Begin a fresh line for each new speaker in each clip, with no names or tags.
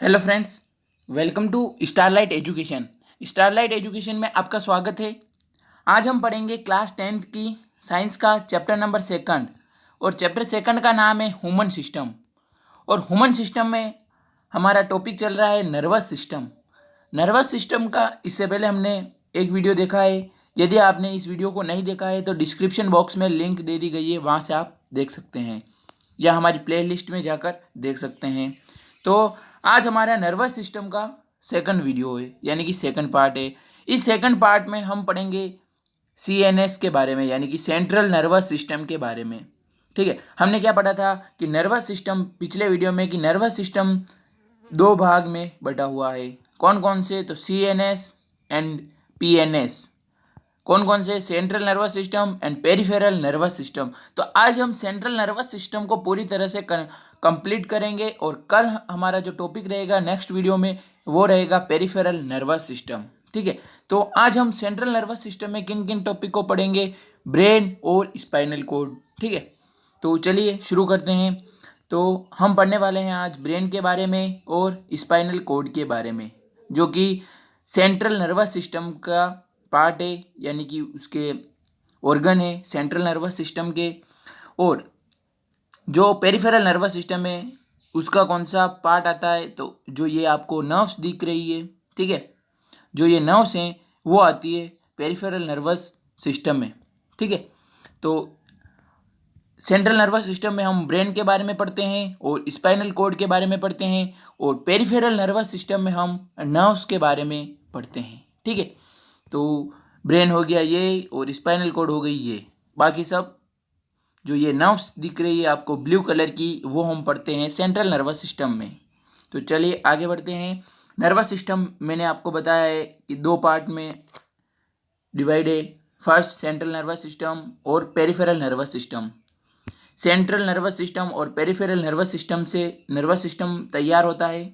Hello friends, welcome to Starlight education. Starlight education में आपका स्वागत है। आज हम पढ़ेंगे क्लास 10th की साइंस का चैप्टर नंबर सेकंड, और चैप्टर सेकंड का नाम है ह्यूमन सिस्टम। और ह्यूमन सिस्टम में हमारा टॉपिक चल रहा है नर्वस सिस्टम। नर्वस सिस्टम का इससे पहले हमने एक वीडियो देखा है। यदि आपने इस वीडियो को नहीं देखा है तो डिस्क्रिप्शन बॉक्स में लिंक दे दी गई है, वहाँ से आप देख सकते हैं या हमारी प्लेलिस्ट में जाकर देख सकते हैं। तो आज हमारा नर्वस सिस्टम का सेकंड वीडियो है, यानी कि सेकंड पार्ट है। इस सेकंड पार्ट में हम पढ़ेंगे CNS के बारे में, यानी कि सेंट्रल नर्वस सिस्टम के बारे में। ठीक है, हमने क्या पढ़ा था कि नर्वस सिस्टम पिछले वीडियो में, कि नर्वस सिस्टम दो भाग में बटा हुआ है। कौन कौन से? तो CNS एंड PNS। कौन कौन से? Central nervous system and peripheral nervous system. तो आज हम सेंट्रल नर्वस सिस्टम को पूरी तरह से कंप्लीट करेंगे, और कल हमारा जो टॉपिक रहेगा नेक्स्ट वीडियो में वो रहेगा पेरिफेरल नर्वस सिस्टम। ठीक है, तो आज हम सेंट्रल नर्वस सिस्टम में किन किन टॉपिक को पढ़ेंगे? ब्रेन और स्पाइनल कॉर्ड। ठीक है, तो चलिए शुरू करते हैं। तो हम पढ़ने वाले हैं आज ब्रेन के बारे में और स्पाइनल कॉर्ड के बारे में, जो कि सेंट्रल नर्वस सिस्टम का पार्ट है, यानी कि उसके ऑर्गन है सेंट्रल नर्वस सिस्टम के। और जो पेरिफेरल नर्वस सिस्टम है उसका कौन सा पार्ट आता है? तो जो ये आपको नर्व्स दिख रही है, ठीक है, जो ये नर्व्स हैं वो आती है पेरिफेरल नर्वस सिस्टम में। ठीक है, तो सेंट्रल नर्वस सिस्टम में हम ब्रेन के बारे में पढ़ते हैं और स्पाइनल कॉर्ड के बारे में पढ़ते हैं, और पेरिफेरल नर्वस सिस्टम में हम नर्व्स के बारे में पढ़ते हैं। ठीक है, तो ब्रेन हो गया ये और स्पाइनल कॉर्ड हो गई ये। बाकी सब जो ये नर्व्स दिख रही है आपको ब्लू कलर की, वो हम पढ़ते हैं सेंट्रल नर्वस सिस्टम में। तो चलिए आगे बढ़ते हैं। नर्वस सिस्टम मैंने आपको बताया है कि दो पार्ट में डिवाइड है। फर्स्ट सेंट्रल नर्वस सिस्टम और peripheral nervous system. Central nervous system और पेरिफेरल नर्वस सिस्टम से नर्वस सिस्टम तैयार होता है।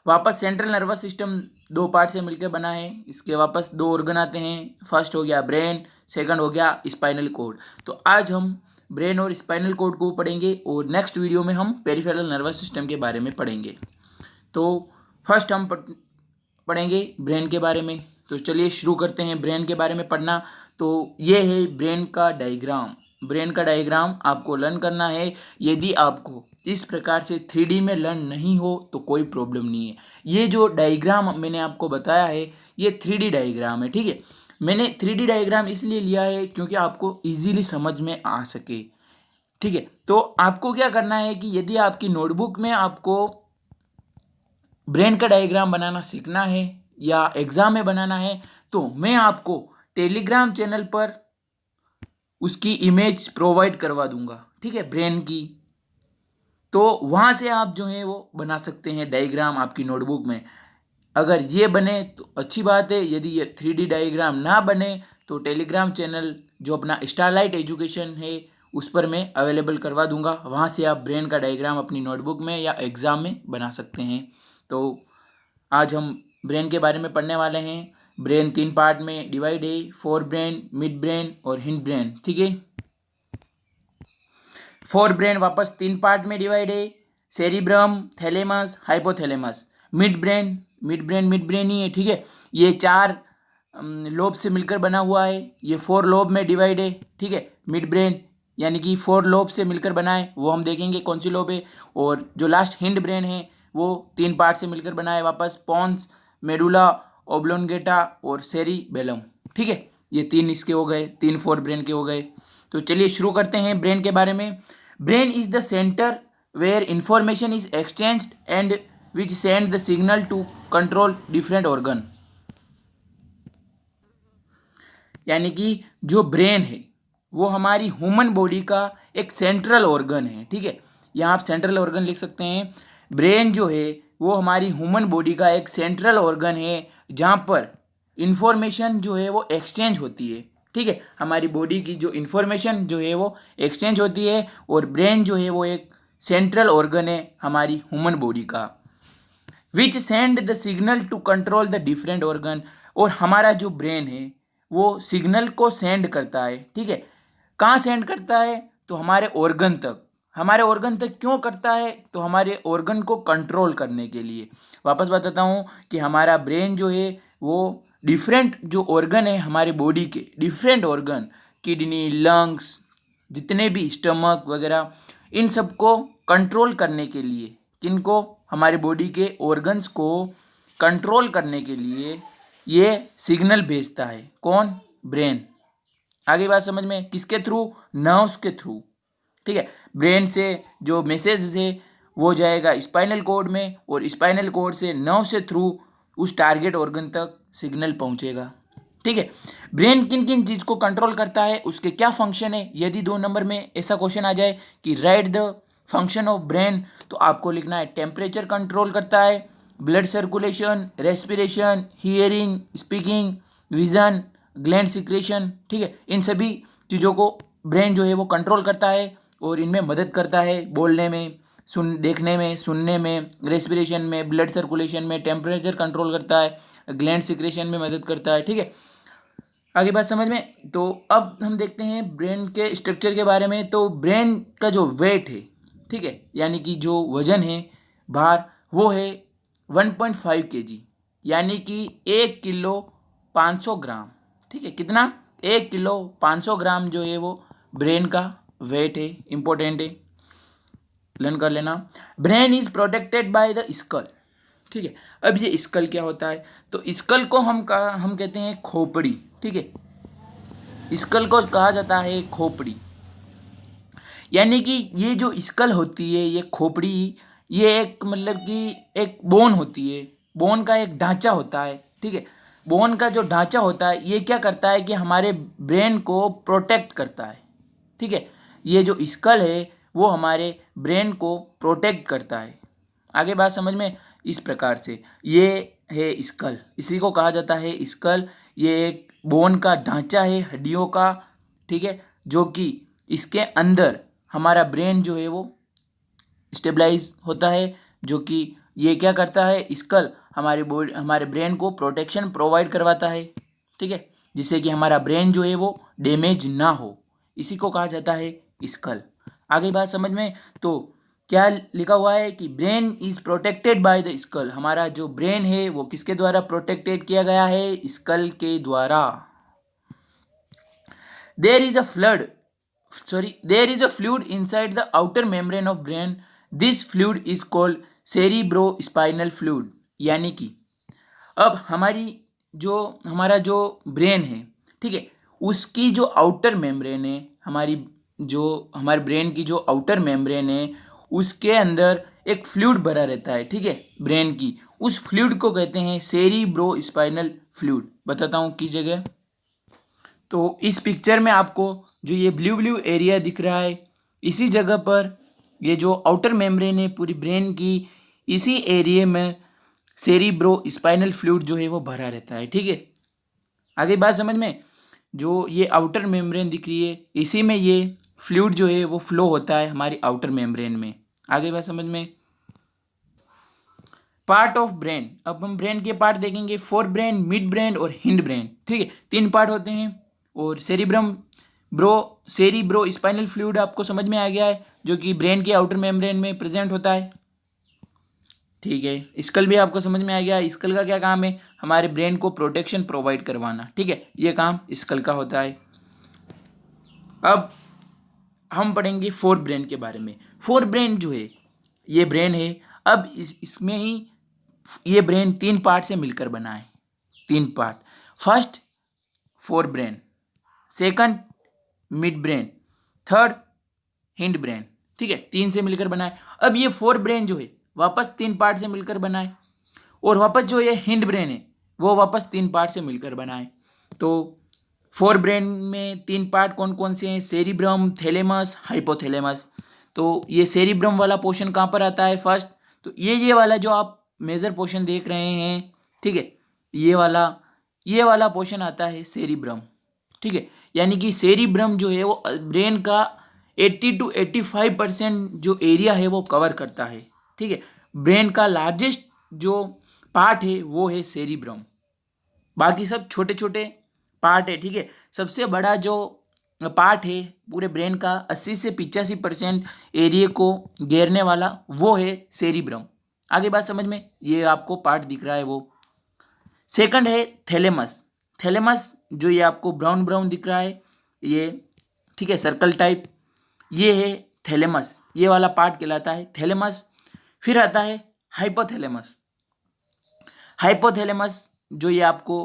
वापस सेंट्रल नर्वस सिस्टम दो पार्ट से मिलकर बना है, इसके वापस दो ऑर्गन आते हैं। फर्स्ट हो गया ब्रेन, सेकंड हो गया स्पाइनल कॉर्ड। तो आज हम ब्रेन और स्पाइनल कॉर्ड को पढ़ेंगे, और नेक्स्ट वीडियो में हम पेरिफेरल नर्वस सिस्टम के बारे में पढ़ेंगे। तो फर्स्ट हम पढ़ेंगे ब्रेन के बारे में। तो चलिए शुरू करते हैं ब्रेन के बारे में पढ़ना। तो ये है ब्रेन का डायग्राम। ब्रेन का डायग्राम आपको लर्न करना है। यदि आपको इस प्रकार से 3D में लर्न नहीं हो तो कोई प्रॉब्लम नहीं है। ये जो डायग्राम मैंने आपको बताया है ये 3D डायग्राम है। ठीक है, मैंने 3D डायग्राम इसलिए लिया है क्योंकि आपको इजीली समझ में आ सके। ठीक है, तो आपको क्या करना है कि यदि आपकी नोटबुक में आपको ब्रेन का डायग्राम बनाना सीखना है या एग्जाम में बनाना है, तो मैं आपको टेलीग्राम चैनल पर उसकी इमेज प्रोवाइड करवा दूंगा। ठीक है, ब्रेन की। तो वहाँ से आप जो है वो बना सकते हैं डायग्राम आपकी नोटबुक में। अगर ये बने तो अच्छी बात है, यदि ये 3D डायग्राम ना बने तो टेलीग्राम चैनल जो अपना स्टारलाइट एजुकेशन है उस पर मैं अवेलेबल करवा दूंगा। वहाँ से आप ब्रेन का डायग्राम अपनी नोटबुक में या एग्ज़ाम में बना सकते हैं। तो आज हम ब्रेन के बारे में पढ़ने वाले हैं। ब्रेन 3 पार्ट में डिवाइड है, फोर ब्रेन, मिड ब्रेन और हिंड ब्रेन। ठीक है, फोर ब्रेन वापस 3 पार्ट में डिवाइड है, cerebrum, thalamus, hypothalamus. Midbrain midbrain ही है। ठीक है, ये 4 लोब से मिलकर बना हुआ है। ये 4 लोब में डिवाइड है। ठीक है, मिड ब्रेन यानी कि 4 लोब से मिलकर बना है, वो हम देखेंगे कौन सी लोब है। और जो लास्ट हिंड ब्रेन है वो 3 पार्ट से मिलकर बना है, वापस पॉन्स, मेडुला ओब्लोंगेटा और सेरिबेलम। ठीक है, ये 3 इसके हो गए, 3 4 ब्रेन के हो गए। तो चलिए शुरू करते हैं ब्रेन के बारे में। Brain is the centre where information is exchanged and which send the signal to control different organ. यानी कि जो ब्रेन है वो हमारी ह्यूमन बॉडी का एक सेंट्रल ऑर्गन है। ठीक है, यहाँ आप सेंट्रल ऑर्गन लिख सकते हैं। ब्रेन जो है वो हमारी ह्यूमन बॉडी का एक सेंट्रल ऑर्गन है, जहाँ पर इंफॉर्मेशन जो है वो एक्सचेंज होती है। ठीक है, हमारी बॉडी की जो इन्फॉर्मेशन जो है वो एक्सचेंज होती है, और ब्रेन जो है वो एक सेंट्रल ऑर्गन है हमारी ह्यूमन बॉडी का, which send the signal to control the different organ. और हमारा जो ब्रेन है वो सिग्नल को सेंड करता है। ठीक है, कहाँ सेंड करता है? तो हमारे ऑर्गन तक, हमारे ऑर्गन तक क्यों करता है? तो हमारे ऑर्गन को कंट्रोल करने के लिए। वापस बताता हूँ कि हमारा ब्रेन जो है वो डिफरेंट जो ऑर्गन है हमारे बॉडी के, डिफरेंट ऑर्गन, किडनी, लंग्स, जितने भी स्टमक वगैरह, इन सबको कंट्रोल करने के लिए, किनको? हमारे बॉडी के ऑर्गन्स को कंट्रोल करने के लिए ये सिग्नल भेजता है। कौन? ब्रेन। आगे बात समझ में? किसके थ्रू? नर्व्स के थ्रू। ठीक है, ब्रेन से जो मैसेज है वो जाएगा स्पाइनल कॉर्ड में, और स्पाइनल कॉर्ड से नर्व से थ्रू उस टारगेट ऑर्गन तक सिग्नल पहुंचेगा। ठीक है, ब्रेन किन किन चीज़ को कंट्रोल करता है, उसके क्या फंक्शन है? यदि 2 नंबर में ऐसा क्वेश्चन आ जाए कि right the function of brain, तो आपको लिखना है टेम्परेचर कंट्रोल करता है, blood circulation, respiration, hearing, speaking, vision, gland secretion. ठीक है, इन सभी चीज़ों को ब्रेन जो है वो कंट्रोल करता है और इनमें मदद करता है बोलने में, देखने में, सुनने में, रेस्पिरेशन में, ब्लड सर्कुलेशन में, टेम्परेचर कंट्रोल करता है, ग्लैंड सिक्रेशन में मदद करता है। ठीक है, आगे बात समझ में? तो अब हम देखते हैं ब्रेन के स्ट्रक्चर के बारे में। तो ब्रेन का जो वेट है, ठीक है, यानी कि जो वजन है, भार, वो है 1.5 kg, यानी कि 1 किलो 500 ग्राम। ठीक है, कितना? 1 किलो 500 ग्राम जो है वो ब्रेन का वेट है। इंपॉर्टेंट है, लर्न कर लेना। Brain is protected by the skull. ठीक है, अब ये स्कल क्या होता है? तो स्कल को हम कहते हैं खोपड़ी। ठीक है, स्कल को कहा जाता है खोपड़ी, यानी कि ये जो स्कल होती है, ये खोपड़ी, ये एक मतलब कि एक बोन होती है, बोन का एक ढांचा होता है। ठीक है, बोन का जो ढांचा होता है ये क्या करता है कि हमारे ब्रेन को प्रोटेक्ट करता है। ठीक है, ये जो स्कल है वो हमारे ब्रेन को प्रोटेक्ट करता है। आगे बात समझ में? इस प्रकार से ये है स्कल, इसी को कहा जाता है स्कल। ये एक बोन का ढांचा है, हड्डियों का। ठीक है, जो कि इसके अंदर हमारा ब्रेन जो है वो स्टेबलाइज होता है, जो कि ये क्या करता है? स्कल हमारे ब्रेन को प्रोटेक्शन प्रोवाइड करवाता है। ठीक है, जिससे कि हमारा ब्रेन जो है वो डैमेज ना हो, इसी को कहा जाता है स्कल। आगे बात समझ में? तो क्या लिखा हुआ है कि brain is protected by the skull. हमारा जो ब्रेन है वो किसके द्वारा प्रोटेक्टेड किया गया है? स्कल के द्वारा। There is a fluid inside the outer membrane of brain. This fluid is called cerebrospinal fluid. यानी कि अब हमारा जो ब्रेन है, ठीक है, उसकी जो आउटर मेम्ब्रेन है, हमारे ब्रेन की जो आउटर मेम्ब्रेन है, उसके अंदर एक फ्लूइड भरा रहता है। ठीक है, ब्रेन की, उस फ्लूइड को कहते हैं सेरिब्रोस्पाइनल फ्लूइड। बताता हूँ किस जगह। तो इस पिक्चर में आपको जो ये ब्लू ब्लू एरिया दिख रहा है, इसी जगह पर ये जो आउटर मेम्ब्रेन है पूरी ब्रेन की, इसी एरिया में सेरिब्रो स्पाइनल फ्लूइड जो है वो भरा रहता है। ठीक है, आगे बात समझ में? जो ये आउटर मेम्ब्रेन दिख रही है, इसी में ये फ्लूइड जो है वो फ्लो होता है हमारी आउटर मेम्ब्रेन में। आगे बात समझ में? Part of brain. अब हम ब्रेन के पार्ट देखेंगे, फोर ब्रेन, मिड ब्रेन और हिंड ब्रेन। ठीक है, 3 पार्ट होते हैं। और सेरिब्रो स्पाइनल फ्लूइड आपको समझ में आ गया है, जो कि ब्रेन के आउटर मेम्ब्रेन में प्रेजेंट होता है। ठीक है, स्कल भी आपको समझ में आ गया। स्कल का क्या काम है? हमारे ब्रेन को प्रोटेक्शन प्रोवाइड करवाना। ठीक है, ये काम स्कल का होता है। अब हम पढ़ेंगे फोर ब्रेन के बारे में। फोर ब्रेन जो है, ये ब्रेन है। अब इसमें ही ये ब्रेन 3 पार्ट से मिलकर बना है। 3 part. First fore brain, second mid brain, third hind brain. ठीक है, 3 से मिलकर बना है। अब ये फोर ब्रेन जो है वापस 3 पार्ट से मिलकर बना है, और वापस जो ये हिंड ब्रेन है वो वापस 3 पार्ट से मिलकर बना है। तो फोर ब्रेन में 3 पार्ट कौन कौन से हैं? Cerebrum, thalamus, hypothalamus. तो ये सेरिब्रम वाला पोर्शन कहाँ पर आता है? फर्स्ट, तो ये वाला जो आप मेजर पोर्शन देख रहे हैं, ठीक है, ये वाला पोर्शन आता है सेरिब्रम। ठीक है, यानी कि सेरिब्रम जो है वो ब्रेन का 80 to 85% जो एरिया है वो कवर करता है। ठीक है, ब्रेन का लार्जेस्ट जो पार्ट है वो है सेरिब्रम, बाकी सब छोटे छोटे पार्ट है। ठीक है, सबसे बड़ा जो पार्ट है पूरे ब्रेन का 80 से 85% एरिया को घेरने वाला, वो है सेरिब्रम। आगे बात समझ में, ये आपको पार्ट दिख रहा है वो। सेकंड है थैलेमस। थैलेमस जो ये आपको ब्राउन ब्राउन दिख रहा है ये, ठीक है, सर्कल टाइप, ये है थैलेमस, ये वाला पार्ट कहलाता है थैलेमस। फिर आता है हाइपोथैलेमस। हाइपोथैलेमस जो ये आपको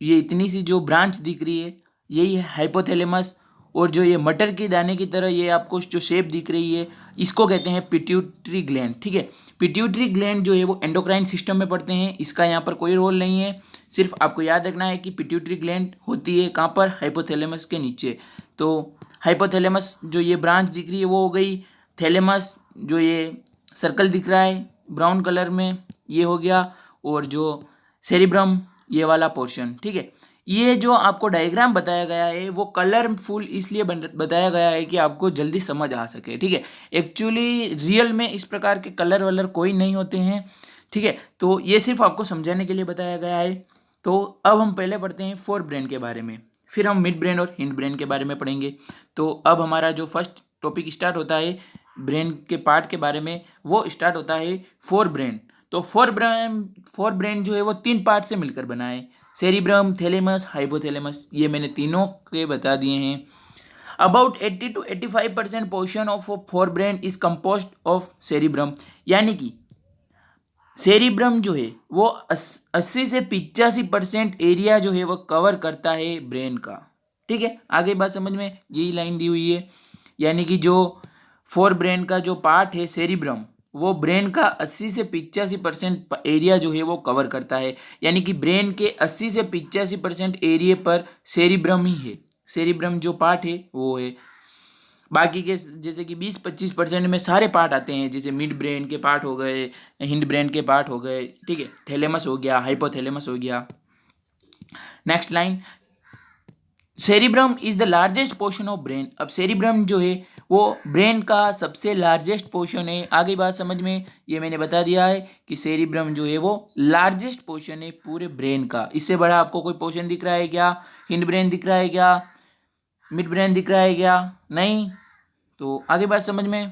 ये इतनी सी जो ब्रांच दिख रही है यही है हाइपोथैलेमस। और जो ये मटर की दाने की तरह ये आपको जो शेप दिख रही है इसको कहते हैं पिट्यूटरी ग्लैंड, ठीक है। पिट्यूटरी ग्लैंड जो है वो एंडोक्राइन सिस्टम में पड़ते हैं, इसका यहाँ पर कोई रोल नहीं है। सिर्फ आपको याद रखना है कि पिट्यूटरी ग्लैंड होती है कहाँ पर, हाइपोथैलेमस के नीचे। तो हाइपोथैलेमस जो ये ब्रांच दिख रही है वो हो गई। थैलेमस जो ये सर्कल दिख रहा है ब्राउन कलर में ये हो गया। और जो सेरिब्रम ये वाला पोर्शन, ठीक है। ये जो आपको डायग्राम बताया गया है वो कलरफुल इसलिए बताया गया है कि आपको जल्दी समझ आ सके, ठीक है। एक्चुअली रियल में इस प्रकार के कलर वलर कोई नहीं होते हैं, ठीक है। तो ये सिर्फ आपको समझाने के लिए बताया गया है। तो अब हम पहले पढ़ते हैं फोर ब्रेन के बारे में, फिर हम मिड ब्रेन और हिंड ब्रेन के बारे में पढ़ेंगे। तो अब हमारा जो फर्स्ट टॉपिक स्टार्ट होता है ब्रेन के पार्ट के बारे में, वो स्टार्ट होता है फोर ब्रेन। तो फोर ब्रेन जो है वो तीन पार्ट से मिलकर बना है, सेरिब्रम, थैलेमस, हाइपोथैलेमस, ये मैंने तीनों के बता दिए हैं। About 80 to 85% portion of fore brain is composed of cerebrum, यानी कि सेरिब्रम जो है वो 80 से 85% एरिया जो है वो कवर करता है ब्रेन का, ठीक है। आगे बात समझ में, यही लाइन दी हुई है, यानी कि जो फोर ब्रेन का जो पार्ट है सेरिब्रम वो ब्रेन का 80 से 85% एरिया जो है वो कवर करता है, यानी कि ब्रेन के 80 से 85% एरिया पर सेरिब्रम ही है, सेरिब्रम जो पार्ट है वो है। बाकी के जैसे कि 20-25% में सारे पार्ट आते हैं, जैसे मिड ब्रेन के पार्ट हो गए, हिंड ब्रेन के पार्ट हो गए, ठीक है, थैलेमस हो गया, हाइपोथैलेमस हो गया। Next line, cerebrum is the largest portion of brain. अब सेरिब्रम जो है वो ब्रेन का सबसे लार्जेस्ट पोर्शन है। आगे बात समझ में, ये मैंने बता दिया है कि सेरिब्रम जो है वो लार्जेस्ट पोर्शन है पूरे ब्रेन का। इससे बड़ा आपको कोई पोर्शन दिख रहा है क्या? हिंड ब्रेन दिख रहा है क्या? मिड ब्रेन दिख रहा है क्या? नहीं। तो आगे बात समझ में,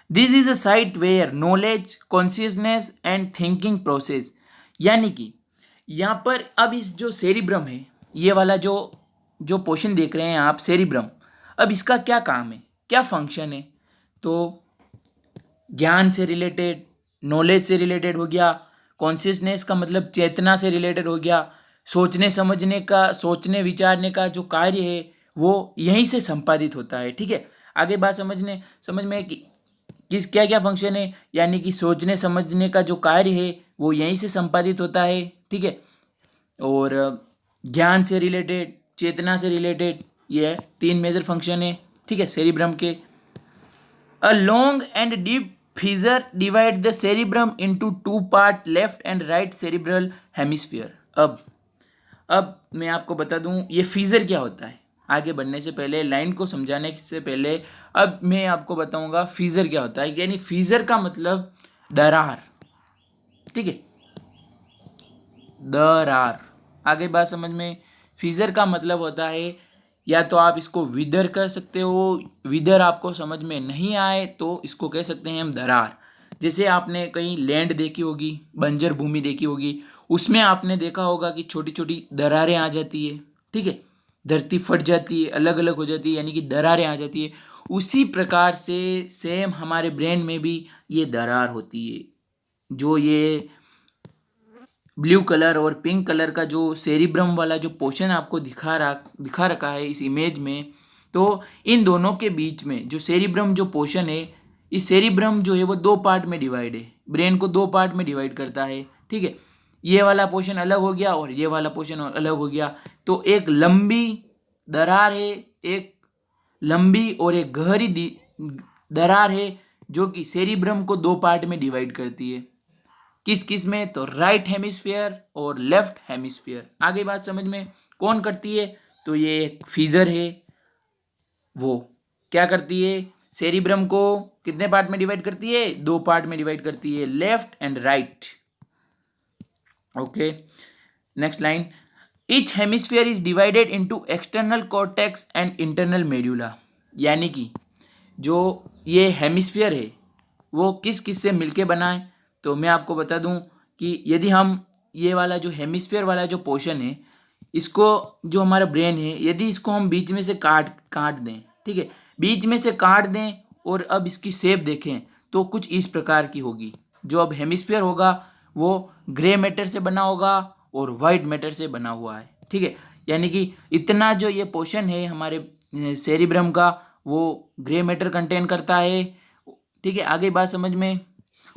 this is a site where knowledge, consciousness and thinking process, यानी कि यहाँ पर अब इस जो सेरिब्रम है ये वाला जो पोर्शन देख रहे हैं आप सेरिब्रम, अब इसका क्या काम है, क्या फंक्शन है? तो ज्ञान से रिलेटेड, नॉलेज से रिलेटेड हो गया, कॉन्शियसनेस का मतलब चेतना से रिलेटेड हो गया, सोचने समझने का, सोचने विचारने का जो कार्य है वो यहीं से संपादित होता है, ठीक है। आगे बात समझ में कि क्या क्या फंक्शन है, यानी कि सोचने समझने का जो कार्य है वो यहीं से संपादित होता है, ठीक है। और ज्ञान से रिलेटेड, चेतना से रिलेटेड, ये तीन मेजर फंक्शन है, ठीक है, सेरिब्रम के। A long and deep fissure divide the cerebrum into two part, left and right cerebral hemisphere. अब मैं आपको बता दूं ये फीजर क्या होता है। आगे बढ़ने से पहले, लाइन को समझाने से पहले, अब मैं आपको बताऊंगा फीजर क्या होता है। यानी फीजर का मतलब दरार, ठीक है, दरार। आगे बात समझ में, फीजर का मतलब होता है, या तो आप इसको विदर कह सकते हो, विदर आपको समझ में नहीं आए तो इसको कह सकते हैं हम दरार। जैसे आपने कहीं लैंड देखी होगी, बंजर भूमि देखी होगी, उसमें आपने देखा होगा कि छोटी छोटी दरारें आ जाती है, ठीक है, धरती फट जाती है, अलग अलग हो जाती है, यानी कि दरारें आ जाती है। उसी प्रकार से सेम हमारे ब्रेन में भी ये दरार होती है। जो ये ब्लू कलर और पिंक कलर का जो सेरिब्रम वाला जो पोर्शन आपको दिखा रखा है इस इमेज में, तो इन दोनों के बीच में जो सेरिब्रम जो पोर्शन है, इस सेरिब्रम जो है वो दो पार्ट में डिवाइड है, ब्रेन को दो पार्ट में डिवाइड करता है, ठीक है। ये वाला पोर्शन अलग हो गया और ये वाला पोर्शन अलग हो गया। तो एक लंबी दरार है, एक लंबी और एक गहरी दरार है जो कि सेरिब्रम को दो पार्ट में डिवाइड करती है। किस किस में? तो राइट हेमिस्फीयर और लेफ्ट हेमिस्फीयर। आगे बात समझ में, कौन करती है? तो ये एक फीजर है, वो क्या करती है, सेरिब्रम को कितने पार्ट में डिवाइड करती है? दो पार्ट में डिवाइड करती है, left and right. Okay, next line, each hemisphere is divided into external cortex and internal medulla. यानी कि जो ये हेमिस्फीयर है वो किस किस से मिलके बना है, तो मैं आपको बता दूं कि यदि हम ये वाला जो हेमिस्फीयर वाला जो पोर्शन है, इसको जो हमारा ब्रेन है, यदि इसको हम बीच में से काट काट दें, ठीक है, बीच में से काट दें और अब इसकी शेप देखें तो कुछ इस प्रकार की होगी। जो अब हेमिस्फीयर होगा वो ग्रे मैटर से बना होगा और वाइट मैटर से बना हुआ है, ठीक है। यानी कि इतना जो ये पोर्शन है हमारे सेरिब्रम का वो ग्रे मैटर कंटेन करता है, ठीक है। आगे बात समझ में।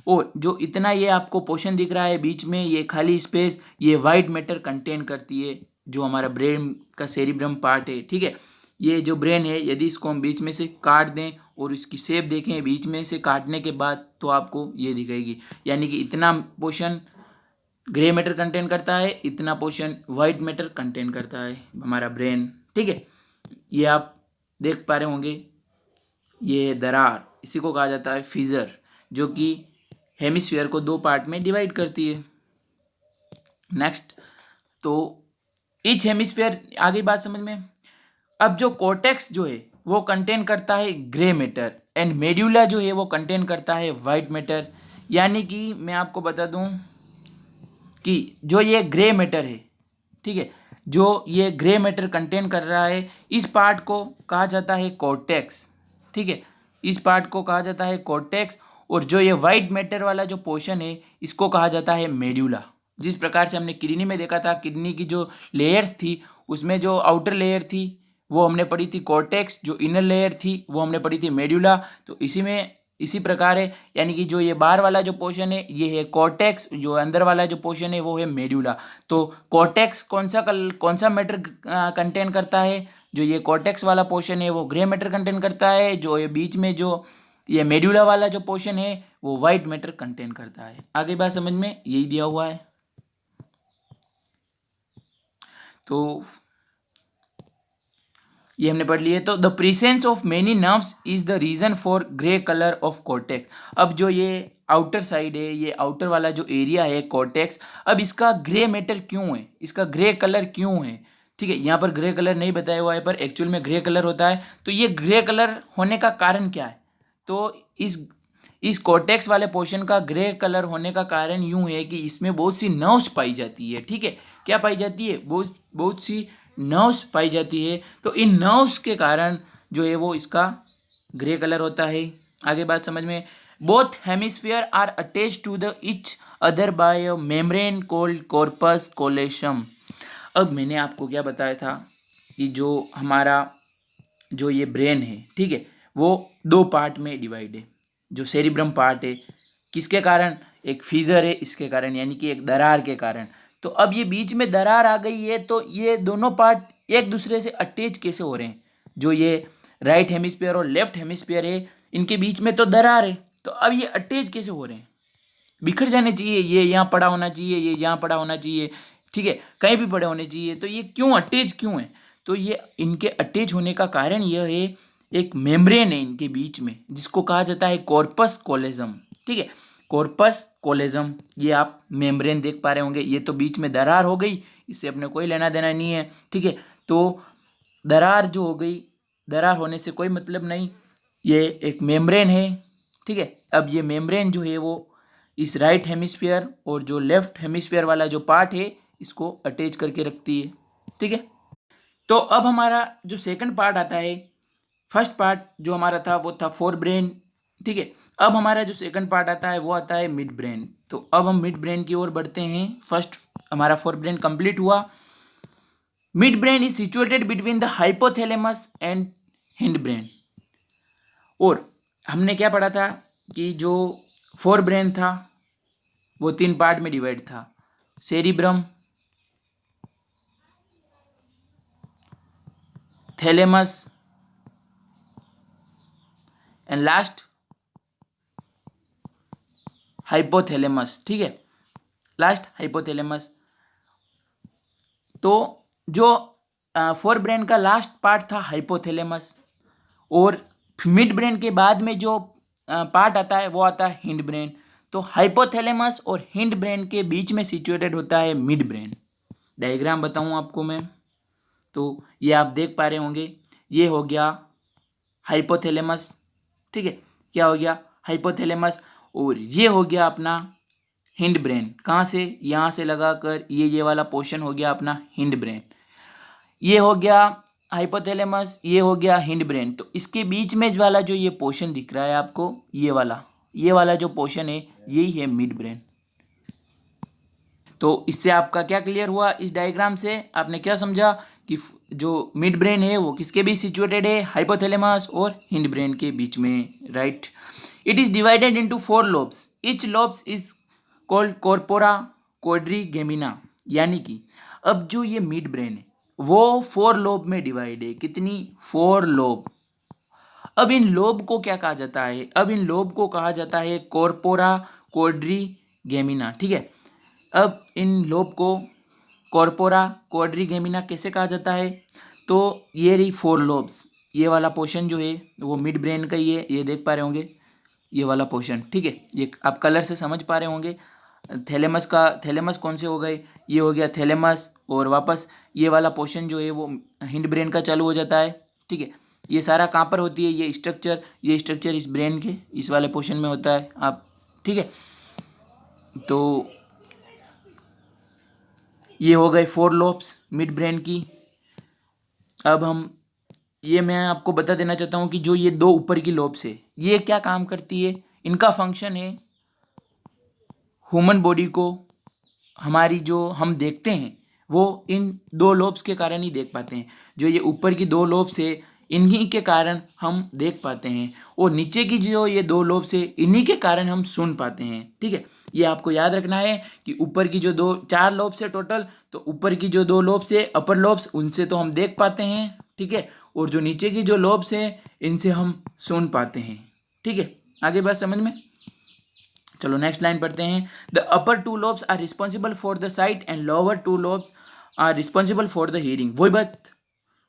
और जो इतना ये आपको पोर्शन दिख रहा है बीच में, ये खाली स्पेस, ये वाइट मैटर कंटेन करती है, जो हमारा ब्रेन का सेरिब्रम पार्ट है, ठीक है। ये जो ब्रेन है, यदि इसको हम बीच में से काट दें और इसकी शेप देखें बीच में से काटने के बाद, तो आपको ये दिखेगी। यानी कि इतना पोर्शन ग्रे मैटर कंटेन करता है, इतना पोर्शन वाइट मैटर कंटेन करता है हमारा ब्रेन, ठीक है। ये आप देख पा रहे होंगे, ये दरार, इसी को कहा जाता है फिजर, जो कि हेमिस्फीयर को दो पार्ट में डिवाइड करती है। नेक्स्ट, तो ईच हेमिस्फीयर, आगे बात समझ में। अब जो कॉर्टेक्स जो है वो कंटेन करता है ग्रे मैटर एंड मेड्यूला जो है वो कंटेन करता है वाइट मैटर। यानी कि मैं आपको बता दूं कि जो ये ग्रे मैटर है, ठीक है, जो ये ग्रे मैटर कंटेन कर रहा है, इस पार्ट को कहा जाता है कॉर्टेक्स, ठीक है। इस पार्ट को कहा जाता है कॉर्टेक्स। और जो ये वाइट मैटर वाला जो पोर्शन है इसको कहा जाता है मेड्यूला। जिस प्रकार से हमने किडनी में देखा था, किडनी की जो लेयर्स थी उसमें जो आउटर लेयर थी वो हमने पढ़ी थी कॉर्टेक्स, जो इनर लेयर थी वो हमने पढ़ी थी मेड्यूला। तो इसी प्रकार है, यानी कि जो ये बाहर वाला जो पोर्शन है ये है कॉर्टेक्स, जो अंदर वाला जो पोर्शन है वो है मेड्यूला। तो कॉर्टेक्स कौन सा मैटर कंटेन करता है, जो ये कॉर्टेक्स वाला पोर्शन है वो ग्रे मैटर कंटेन करता है, जो ये बीच में जो ये मेड्यूला वाला जो पोर्शन है वो वाइट मैटर कंटेन करता है। आगे बात समझ में, यही दिया हुआ है। तो ये हमने पढ़ लिए। तो the presence of many nerves is the reason for grey colour of cortex. अब जो ये आउटर साइड है, ये आउटर वाला जो एरिया है कॉर्टेक्स, अब इसका ग्रे मैटर क्यों है, इसका ग्रे कलर क्यों है, ठीक है। यहाँ पर ग्रे कलर नहीं बताया हुआ है पर एक्चुअल में ग्रे कलर होता है। तो ये ग्रे कलर होने का कारण क्या है, तो इस कॉर्टेक्स वाले पोर्शन का ग्रे कलर होने का कारण यूं है कि इसमें बहुत सी नर्व्स पाई जाती है, ठीक है। क्या पाई जाती है, बहुत सी नर्व्स पाई जाती है। तो इन नर्व्स के कारण जो है वो इसका ग्रे कलर होता है। आगे बात समझ में। Both hemisphere are attach to the each other by a membrane called corpus callosum. अब मैंने आपको क्या बताया था कि जो हमारा जो ये ब्रेन है, ठीक है, वो दो पार्ट में डिवाइड है। जो सेरिब्रम पार्ट है, किसके कारण, एक फीजर है इसके कारण, यानी कि एक दरार के कारण। तो अब ये बीच में दरार आ गई है, तो ये दोनों पार्ट एक दूसरे से अटैच कैसे हो रहे हैं। जो ये राइट हेमिस्फीयर और लेफ्ट हेमिस्फीयर है, इनके बीच में तो दरार है, तो अब ये अटैच कैसे हो रहे हैं, बिखर जाने चाहिए, ये यहाँ पड़ा होना चाहिए, ये यहाँ पड़ा होना चाहिए, ठीक है, कहीं भी पड़े होने चाहिए। तो ये क्यों अटैच क्यों है, तो ये इनके अटैच होने का कारण यह है, एक मेम्ब्रेन है इनके बीच में जिसको कहा जाता है कॉर्पस कोलेजम, ठीक है। कॉर्पस कोलेजम, ये आप मेम्ब्रेन देख पा रहे होंगे। ये तो बीच में दरार हो गई, इससे अपने कोई लेना देना नहीं है, ठीक है। तो दरार जो हो गई, दरार होने से कोई मतलब नहीं, ये एक मेम्ब्रेन है, ठीक है। अब ये मेम्ब्रेन जो है वो इस राइट हेमिस्फीयर और जो लेफ्ट हेमिस्फीयर वाला जो पार्ट है इसको अटैच करके रखती है, ठीक है। तो अब हमारा जो सेकंड पार्ट आता है, फर्स्ट पार्ट जो हमारा था वो था फोर ब्रेन, ठीक है। अब हमारा जो सेकंड पार्ट आता है वो आता है मिड ब्रेन। तो अब हम मिड ब्रेन की ओर बढ़ते हैं। फर्स्ट हमारा फोर ब्रेन कंप्लीट हुआ। Mid brain is situated between the hypothalamus and hind brain. और हमने क्या पढ़ा था कि जो फोर ब्रेन था वो तीन पार्ट में डिवाइड था, cerebrum, thalamus and last hypothalamus, ठीक है, लास्ट हाइपोथैलेमस। तो जो फोर ब्रेन का लास्ट पार्ट था हाइपोथैलेमस, और मिड ब्रेन के बाद में जो पार्ट आता है वो आता है हिंड ब्रेन। तो हाइपोथैलेमस और हिंड ब्रेन के बीच में सिचुएटेड होता है मिड ब्रेन, डायग्राम बताऊं आपको मैं, तो ये आप देख पा रहे होंगे, ये हो गया हाइपोथैलेमस, ठीक है, क्या हो गया हाइपोथैलेमस, और ये हो गया अपना हिंड ब्रेन। कहाँ से, यहाँ से लगाकर ये वाला पोर्शन हो गया अपना हिंड ब्रेन। ये हो गया हाइपोथैलेमस, ये हो गया हिंड ब्रेन। तो इसके बीच में वाला जो ये पोर्शन दिख रहा है आपको, ये वाला जो पोर्शन है यही है मिड ब्रेन। तो इससे आपका क्या क्लियर हुआ, इस डायग्राम से आपने क्या समझा कि जो मिड ब्रेन है वो किसके बीच सिचुएटेड है, हाइपोथैलेमस और हिंड ब्रेन के बीच में, right. It is divided into 4 lobes, each lobes is called corpora quadrigemina. यानी कि अब जो ये मिड ब्रेन है वो 4 लोब में डिवाइड है। कितनी, 4 लोब। अब इन लोब को क्या कहा जाता है, अब इन लोब को कहा जाता है कॉर्पोरा क्वाड्रीगेमिना, ठीक है। अब इन लोब को कॉर्पोरा क्वाड्रीगेमिना कैसे कहा जाता है, तो ये रही 4 लोब्स, ये वाला पोर्शन जो है वो मिड ब्रेन का ही है, ये देख पा रहे होंगे ये वाला पोर्शन, ठीक है। ये आप कलर से समझ पा रहे होंगे। थैलेमस का, थैलेमस कौन से हो गए, ये हो गया थैलेमस, और वापस ये वाला पोर्शन जो है वो हिंड ब्रेन का चालू हो जाता है, ठीक है। ये सारा कहाँ पर होती है, ये स्ट्रक्चर इस ब्रेन के इस वाले पोर्शन में होता है, आप, ठीक है। तो ये हो गए 4 लोब्स मिड ब्रेन की। अब हम, ये मैं आपको बता देना चाहता हूँ कि जो ये 2 ऊपर की लोब्स है ये क्या काम करती है, इनका फंक्शन है ह्यूमन बॉडी को, हमारी जो हम देखते हैं वो इन 2 लोब्स के कारण ही देख पाते हैं। जो ये ऊपर की 2 लोब्स है इन्हीं के कारण हम देख पाते हैं, और नीचे की जो ये 2 लोब्स है इन्हीं के कारण हम सुन पाते हैं, ठीक है। ये आपको याद रखना है कि ऊपर की जो 4 लोब्स है टोटल, तो ऊपर की जो 2 लोब्स है अपर लोब्स, उनसे तो हम देख पाते हैं, ठीक है, और जो नीचे की जो लोब्स है इनसे हम सुन पाते हैं, ठीक है। आगे बात समझ में, चलो नेक्स्ट लाइन पढ़ते हैं। The upper 2 lobes are responsible for the sight and lower 2 lobes are responsible for the hearing. वही बात,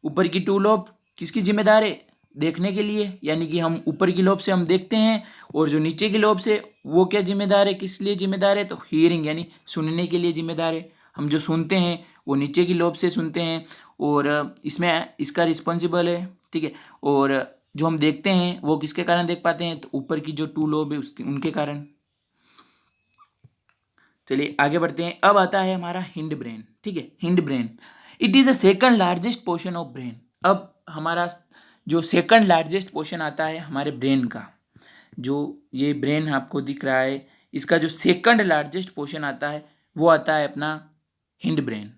ऊपर की 2 लोब किसकी जिम्मेदार है, देखने के लिए, यानी कि हम ऊपर की लोब से हम देखते हैं, और जो नीचे की लोब से वो क्या जिम्मेदार है, किस लिए जिम्मेदार है, तो हियरिंग यानी सुनने के लिए जिम्मेदार है। हम जो सुनते हैं वो नीचे की लोब से सुनते हैं, और इसमें इसका रिस्पॉन्सिबल है, ठीक है। और जो हम देखते हैं वो किसके कारण देख पाते हैं, तो ऊपर की जो 2 लोब है उसके, उनके कारण। चलिए आगे बढ़ते हैं। अब आता है हमारा हिंड ब्रेन, ठीक है। Hind brain, it is the second largest portion of brain. अब हमारा जो सेकंड लार्जेस्ट पोर्शन आता है हमारे ब्रेन का, जो ये ब्रेन आपको दिख रहा है, इसका जो सेकंड लार्जेस्ट पोर्शन आता है वो आता है अपना हिंड ब्रेन।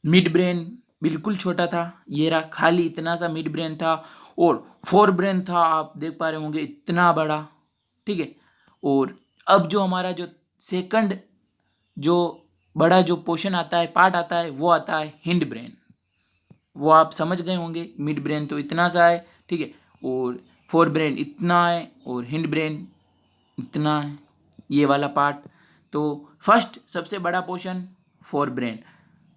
मिड ब्रेन बिल्कुल छोटा था, ये रहा खाली इतना सा मिड ब्रेन था, और फोर ब्रेन था, आप देख पा रहे होंगे इतना बड़ा, ठीक है। और अब जो हमारा जो सेकंड जो बड़ा जो पोर्शन आता है, पार्ट आता है, वो आता है हिंड ब्रेन। वो आप समझ गए होंगे, मिड ब्रेन तो इतना सा है, ठीक है, और फोर ब्रेन इतना है, और हिंड ब्रेन इतना है, ये वाला पार्ट। तो फर्स्ट सबसे बड़ा पोर्शन फोर ब्रेन,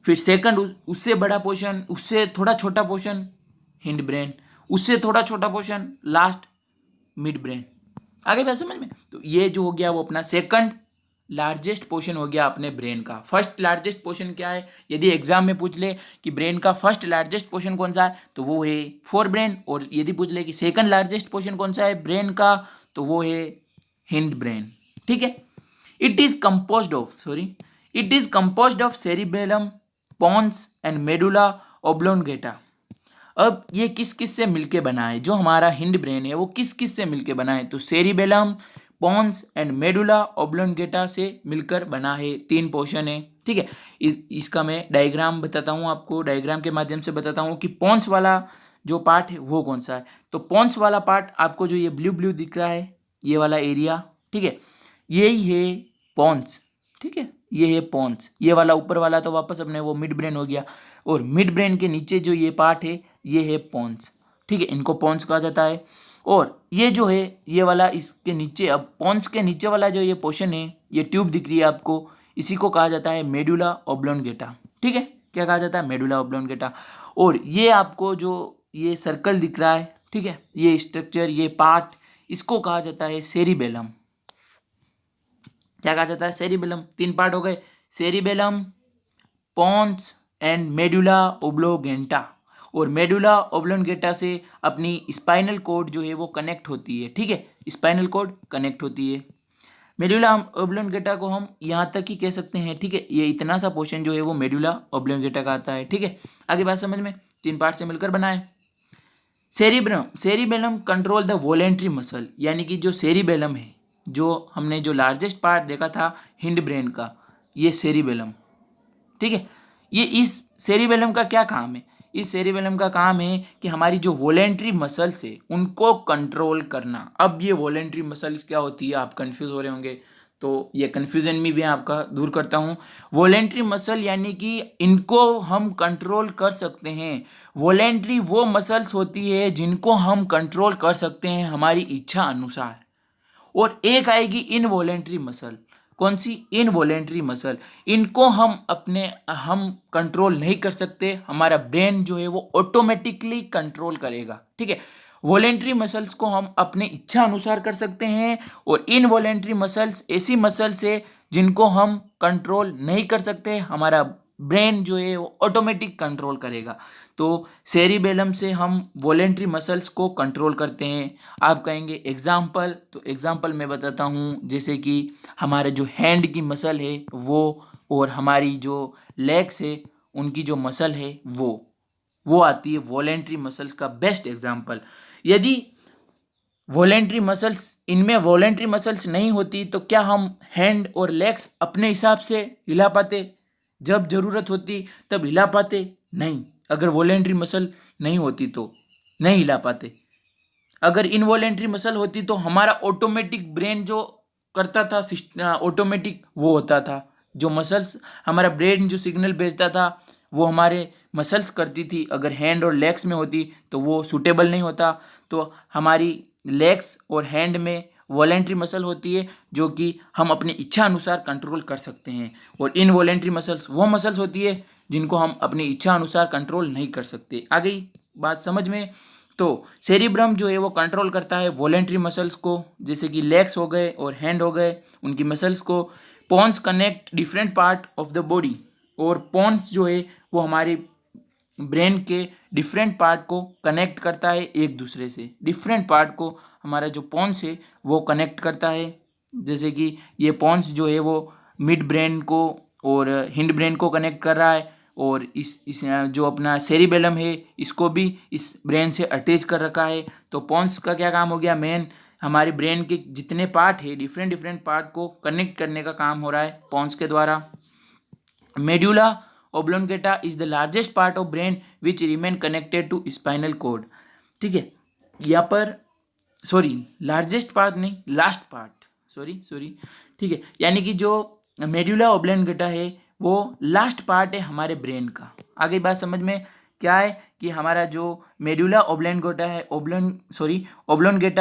फिर सेकंड उससे बड़ा पोर्शन, उससे थोड़ा छोटा पोर्शन हिंड ब्रेन, उससे थोड़ा छोटा पोर्शन लास्ट मिड ब्रेन। आगे बात समझ में, तो ये जो हो गया वो अपना सेकंड लार्जेस्ट पोर्शन हो गया अपने ब्रेन का। फर्स्ट लार्जेस्ट पोर्शन क्या है, यदि एग्जाम में पूछ ले कि ब्रेन का फर्स्ट लार्जेस्ट पोर्शन कौन सा है, तो वो है फोर ब्रेन, और यदि पूछ ले कि सेकंड लार्जेस्ट पोर्शन कौन सा है ब्रेन का, तो वो है हिंड ब्रेन, ठीक है। It is composed of cerebellum, pons and medulla oblongata. अब ये किस किस से मिलके बना है, जो हमारा हिंड ब्रेन है वो किस किस से मिलके बना है, तो cerebellum, pons and medulla oblongata से मिलकर बना है। 3 पोर्शन है, ठीक है। इसका मैं डायग्राम बताता हूँ आपको, डायग्राम के माध्यम से बताता हूँ कि पॉन्स वाला जो पार्ट है वो कौन सा है। तो पॉन्स वाला पार्ट आपको जो ये ब्लू ब्लू दिख रहा है, ये वाला एरिया, ठीक है, यही है पॉन्स, ठीक है, ये है पॉन्स। ये वाला ऊपर वाला तो वापस अपने वो मिड ब्रेन हो गया, और मिड ब्रेन के नीचे जो ये पार्ट है ये है पॉन्स, ठीक है, इनको पॉन्स कहा जाता है। और ये जो है ये वाला इसके नीचे, अब पॉन्स के नीचे वाला जो ये पोर्शन है, ये ट्यूब दिख रही है आपको, इसी को कहा जाता है मेडुला ओब्लोंगेटा, ठीक है। क्या कहा जाता है, मेडुला ओब्लोंगेटा। और ये आपको जो ये सर्कल दिख रहा है, ठीक है, ये स्ट्रक्चर, ये पार्ट, इसको कहा जाता है सेरिबेलम। क्या कहा जाता है, सेरिबेलम। 3 पार्ट हो गए, सेरिबेलम, पॉन्स एंड मेडुला ओब्लोगेंटा, और मेडुला ओब्लोगेंटा से अपनी स्पाइनल कॉर्ड जो है वो कनेक्ट होती है। ठीक है, स्पाइनल कॉर्ड कनेक्ट होती है। मेडुला ओब्लोगेंटा को हम यहाँ तक ही कह सकते हैं। ठीक है, ये इतना सा पोर्शन जो है वो मेडुला ओब्लोगेंटा का आता है। ठीक है, आगे बात समझ में, 3 पार्ट से मिलकर बना है। Cerebellum control the voluntary muscle, यानी कि जो सेरिबेलम है, जो हमने जो लार्जेस्ट पार्ट देखा था हिंड ब्रेन का, ये सेरिबेलम। ठीक है, ये इस सेरिबेलम का क्या काम है? इस सेरिबेलम का काम है कि हमारी जो वॉलेंट्री मसल्स है उनको कंट्रोल करना। अब ये वॉलेंट्री मसल्स क्या होती है, आप कंफ्यूज हो रहे होंगे, तो ये कन्फ्यूजन में भी आपका दूर करता हूँ। वॉलेंट्री मसल यानी कि इनको हम कंट्रोल कर सकते हैं। वॉलेंट्री वो मसल्स होती है जिनको हम कंट्रोल कर सकते हैं हमारी इच्छा अनुसार। और एक आएगी इनवॉलेंट्री मसल। कौन सी? Involuntary muscle. इनको हम कंट्रोल नहीं कर सकते, हमारा ब्रेन जो है वो ऑटोमेटिकली कंट्रोल करेगा। ठीक है, वॉलेंट्री मसल्स को हम अपने इच्छा अनुसार कर सकते हैं, और इनवॉलेंट्री मसल्स ऐसी मसल्स है जिनको हम कंट्रोल नहीं कर सकते, हमारा ब्रेन जो है वो ऑटोमेटिक कंट्रोल करेगा। तो सेरिबेलम से हम वॉलेंट्री मसल्स को कंट्रोल करते हैं। आप कहेंगे एग्जाम्पल, तो एग्जाम्पल मैं बताता हूँ, जैसे कि हमारे जो हैंड की मसल है वो, और हमारी जो लेग्स है उनकी जो मसल है वो आती है वॉलेंट्री मसल्स का बेस्ट एग्जाम्पल। यदि वॉलेंट्री मसल्स, इनमें वॉलेंट्री मसल्स नहीं होती तो क्या हम हैंड और लेग्स अपने हिसाब से हिला पाते? जब ज़रूरत होती तब हिला पाते? नहीं। अगर वॉलेंट्री मसल नहीं होती तो नहीं हिला पाते। अगर इनवॉलेंट्री मसल होती तो हमारा ऑटोमेटिक ब्रेन जो करता था, ऑटोमेटिक वो होता था। जो मसल्स, हमारा ब्रेन जो सिग्नल भेजता था वो हमारे मसल्स करती थी। अगर हैंड और लेग्स में होती तो वो सूटेबल नहीं होता। तो हमारी लेग्स और हैंड में वॉलेंट्री मसल होती है जो कि हम अपनी इच्छा अनुसार कंट्रोल कर सकते हैं, और इनवॉलेंट्री मसल्स वो मसल्स होती है जिनको हम अपनी इच्छा अनुसार कंट्रोल नहीं कर सकते। आ गई बात समझ में? तो सेरिब्रम जो है वो कंट्रोल करता है वॉलेंट्री मसल्स को, जैसे कि लेग्स हो गए और हैंड हो गए, उनकी मसल्स को। Pons connect different part of the body, और पॉन्स जो है वो हमारे ब्रेन के डिफरेंट पार्ट को कनेक्ट करता है एक दूसरे से। डिफरेंट पार्ट को हमारा जो पॉन्स है वो कनेक्ट करता है, जैसे कि ये पॉन्स जो है वो मिड ब्रेन को और हिंड ब्रेन को कनेक्ट कर रहा है, और इस जो अपना सेरिबेलम है इसको भी इस ब्रेन से अटैच कर रखा है। तो पॉन्स का क्या काम हो गया? मेन हमारे ब्रेन के जितने पार्ट है, डिफरेंट डिफरेंट पार्ट को कनेक्ट करने का काम हो रहा है पॉन्स के द्वारा। Medulla oblongata is the largest part of brain which remain connected to spinal cord। ठीक है, यहाँ पर लार्जेस्ट पार्ट नहीं, लास्ट पार्ट, ठीक है, यानी कि जो मेडुला ओब्लोंगेटा है वो लास्ट पार्ट है हमारे ब्रेन का। आगे बात समझ में क्या है कि हमारा जो मेडुला ओब्लोंगेटा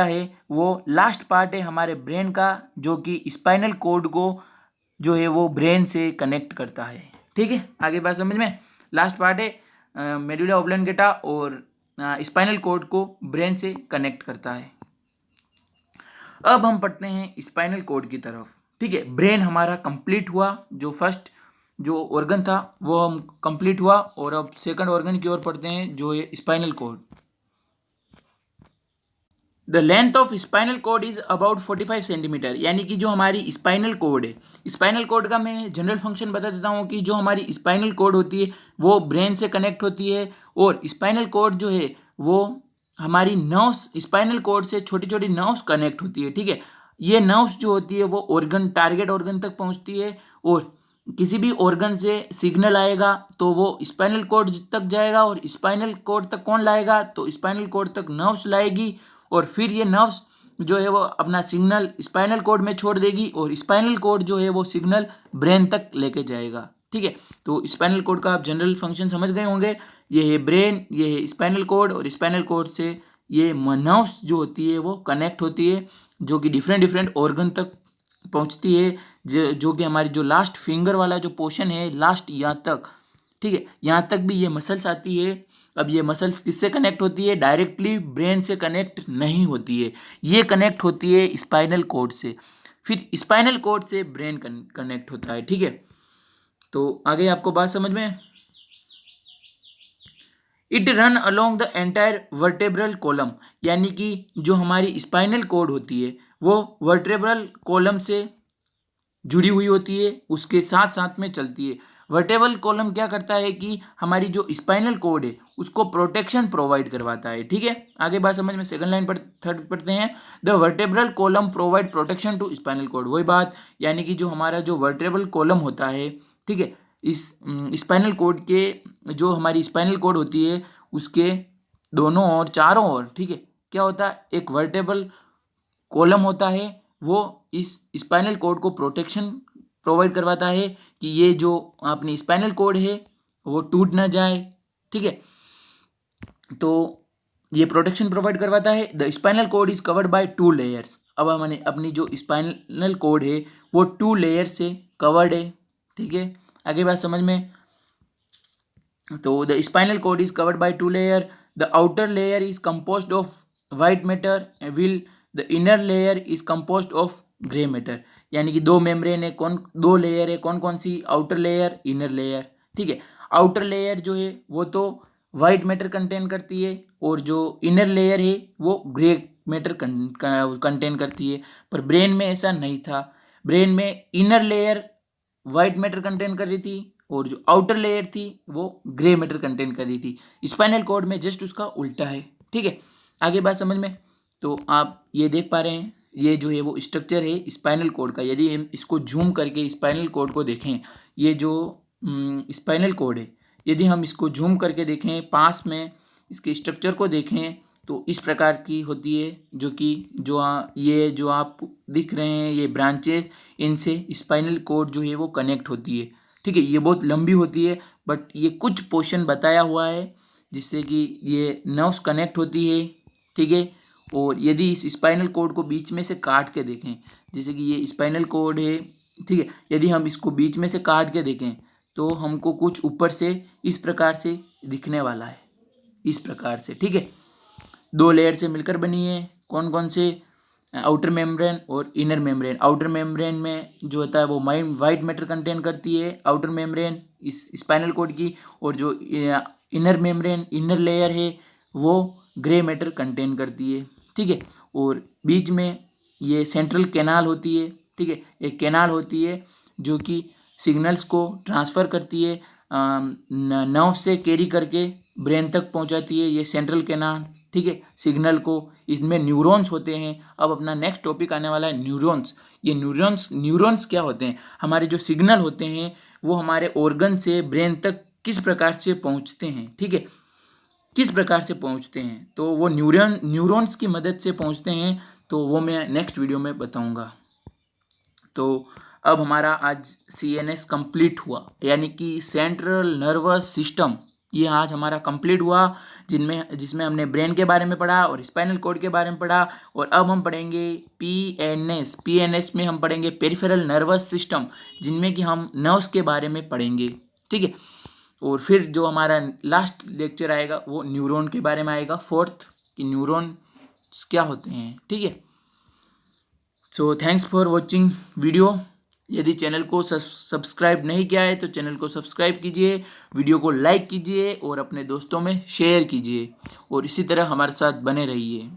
है वो लास्ट पार्ट है हमारे ब्रेन का, जो कि स्पाइनल कॉर्ड को जो है वो ब्रेन से कनेक्ट करता है। ठीक है, आगे बात समझ में, लास्ट पार्ट है मेडुला ओब्लोंगेटा और स्पाइनल कॉर्ड को ब्रेन से कनेक्ट करता है। अब हम पढ़ते हैं स्पाइनल कॉर्ड की तरफ। ठीक है, ब्रेन हमारा कंप्लीट हुआ, जो फर्स्ट जो ऑर्गन था वो हम कंप्लीट हुआ, और अब सेकंड ऑर्गन की ओर पढ़ते हैं जो है spinal cord. The length of spinal cord is about 45 centimetre, यानी कि जो हमारी स्पाइनल कॉर्ड है, स्पाइनल कॉर्ड का मैं जनरल फंक्शन बता देता हूँ कि जो हमारी स्पाइनल कॉर्ड होती है वो ब्रेन से कनेक्ट होती है, और स्पाइनल कॉर्ड जो है वो हमारी नर्व्स, स्पाइनल कॉर्ड से छोटी छोटी नर्व्स कनेक्ट होती है। ठीक है, ये नर्व्स जो होती है वो ऑर्गन, टारगेट ऑर्गन तक पहुँचती है, और किसी भी ऑर्गन से सिग्नल आएगा तो वो स्पाइनल कॉर्ड तक जाएगा, और स्पाइनल कॉर्ड तक कौन लाएगा? तो स्पाइनल कॉर्ड तक नर्व्स लाएगी, और फिर ये नर्व्स जो है वो अपना सिग्नल स्पाइनल कॉर्ड में छोड़ देगी, और स्पाइनल कॉर्ड जो है वो सिग्नल ब्रेन तक लेके जाएगा। ठीक है, तो स्पाइनल कॉर्ड का आप जनरल फंक्शन समझ गए होंगे। ये है ब्रेन, ये है स्पाइनल कॉर्ड, और स्पाइनल कॉर्ड से ये नर्व्स जो होती है वो कनेक्ट होती है, जो कि डिफरेंट डिफरेंट ऑर्गन तक पहुंचती है, जो कि हमारी जो लास्ट फिंगर वाला जो पोर्शन है, लास्ट यहाँ तक, ठीक है, यहाँ तक भी ये मसल्स आती है। अब ये मसल्स किससे कनेक्ट होती है? डायरेक्टली ब्रेन से कनेक्ट नहीं होती है, ये कनेक्ट होती है स्पाइनल कॉर्ड से, फिर स्पाइनल कॉर्ड से ब्रेन कनेक्ट होता है। ठीक है, तो आगे आपको बात समझ में। It run along the entire vertebral column, यानी कि जो हमारी स्पाइनल कॉर्ड होती है वो वर्टेब्रल कॉलम से जुड़ी हुई होती है, उसके साथ साथ में चलती है। वर्टेब्रल कॉलम क्या करता है कि हमारी जो स्पाइनल कॉर्ड है उसको प्रोटेक्शन प्रोवाइड करवाता है। ठीक है, आगे बात समझ में। सेकंड लाइन पर थर्ड पढ़ते हैं। The vertebral column provide protection to spinal cord, वही बात, यानी कि जो हमारा जो वर्टेब्रल कॉलम होता है, ठीक है, इस स्पाइनल कॉर्ड के जो हमारी स्पाइनल कॉर्ड होती है उसके दोनों ओर, चारों ओर, ठीक है, क्या होता है, एक वर्टेब्रल कॉलम होता है, वो इस स्पाइनल कॉर्ड को प्रोटेक्शन प्रोवाइड करवाता है कि ये जो अपनी स्पाइनल कॉर्ड है वो टूट ना जाए। ठीक है, तो ये प्रोटेक्शन प्रोवाइड करवाता है। The spinal cord is covered by 2 layers. अब हमने अपनी जो स्पाइनल कॉर्ड है वो 2 लेयर से कवर्ड है। ठीक है, आगे बात समझ में। तो the spinal cord is covered by 2 layer. The outer layer is composed of white matter will the inner layer is composed of grey matter, यानी कि 2 मेम्ब्रेन है, कौन 2 लेयर है, कौन कौन सी, आउटर लेयर, इनर लेयर। ठीक है, आउटर लेयर जो है वो तो वाइट मैटर कंटेन करती है और जो इनर लेयर है वो ग्रे मैटर कंटेन करती है। पर ब्रेन में ऐसा नहीं था। ब्रेन में inner layer white matter contain कर रही थी और जो आउटर लेयर थी वो ग्रे मैटर कंटेन कर रही थी। स्पाइनल कॉर्ड में जस्ट उसका उल्टा है। ठीक है, आगे बात समझ में। तो आप ये देख पा रहे हैं, ये जो है वो स्ट्रक्चर है स्पाइनल कॉर्ड का। यदि हम इसको जूम करके स्पाइनल कॉर्ड को देखें, ये जो स्पाइनल कॉर्ड है, यदि हम इसको जूम करके देखें, पास में इसके स्ट्रक्चर को देखें, तो इस प्रकार की होती है, जो कि ये जो आप दिख रहे हैं ये ब्रांचेस, इनसे स्पाइनल कॉर्ड जो है वो कनेक्ट होती है। ठीक है, ये बहुत लंबी होती है, बट ये कुछ पोर्शन बताया हुआ है जिससे कि ये नर्व्स कनेक्ट होती है। ठीक है, और यदि इस स्पाइनल कॉर्ड को बीच में से काट के देखें, जैसे कि ये स्पाइनल कॉर्ड है, ठीक है, यदि हम इसको बीच में से काट के देखें तो हमको कुछ ऊपर से इस प्रकार से दिखने वाला है, इस प्रकार से। ठीक है, 2 लेयर से मिलकर बनी है, कौन कौन से, आउटर मेम्ब्रेन और इनर मेम्ब्रेन। आउटर मेम्ब्रेन में जो होता है वो वाइट मैटर कंटेन करती है, आउटर मेम्ब्रेन इस स्पाइनल कॉर्ड की, और जो इनर मेम्ब्रेन, इनर लेयर है, वो ग्रे मैटर कंटेन करती है। ठीक है, और बीच में ये सेंट्रल कैनाल होती है। ठीक है, एक कैनाल होती है जो कि सिग्नल्स को ट्रांसफ़र करती है, नर्व से कैरी करके ब्रेन तक पहुंचाती है, ये सेंट्रल कैनाल। ठीक है, सिग्नल को, इसमें न्यूरॉन्स होते हैं। अब अपना नेक्स्ट टॉपिक आने वाला है न्यूरॉन्स। ये न्यूरॉन्स क्या होते हैं, हमारे जो सिग्नल होते हैं वो हमारे ऑर्गन से ब्रेन तक किस प्रकार से पहुंचते हैं। ठीक है, किस प्रकार से पहुंचते हैं, तो वो न्यूरॉन्स की मदद से पहुंचते हैं, तो वो मैं नेक्स्ट वीडियो में बताऊंगा। तो अब हमारा आज CNS कंप्लीट हुआ, यानी कि सेंट्रल नर्वस सिस्टम, ये आज हमारा कंप्लीट हुआ, जिसमें हमने ब्रेन के बारे में पढ़ा और स्पाइनल कॉर्ड के बारे में पढ़ा। और अब हम पढ़ेंगे PNS में हम पढ़ेंगे पेरिफेरल नर्वस सिस्टम, जिनमें कि हम नर्व्स के बारे में पढ़ेंगे। ठीक है, और फिर जो हमारा लास्ट लेक्चर आएगा वो न्यूरॉन के बारे में आएगा, 4th, कि न्यूरॉन्स क्या होते हैं। ठीक है, so thanks for watching video. यदि चैनल को सब्सक्राइब नहीं किया है तो चैनल को सब्सक्राइब कीजिए, वीडियो को लाइक कीजिए और अपने दोस्तों में शेयर कीजिए, और इसी तरह हमारे साथ बने रहिए।